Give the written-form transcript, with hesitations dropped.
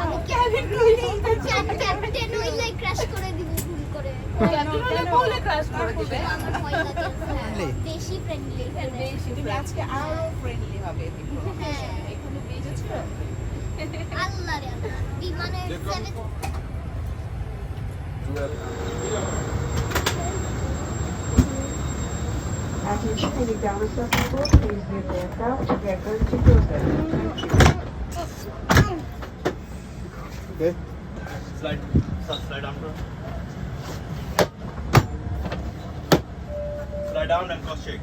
আমি ক্যাবিন কইলে ক্যাপ্টেন হইলে ক্র্যাশ করে দিব ভুল করে ক্যাপ্টেন হলে বলে ক্র্যাশ করে দিবে। আমার ভয় লাগে বেশি ফ্রেন্ডলি বেশি তুমি আজকে আরো ফ্রেন্ডলি হবে হ্যাঁ এখানে বেজেছো আল্লাহ রে আল্লাহ বিমানের 7 Attention, any down people, please leave the aircraft to get ready to process. Okay. Slide down, bro. Slide down and cross check.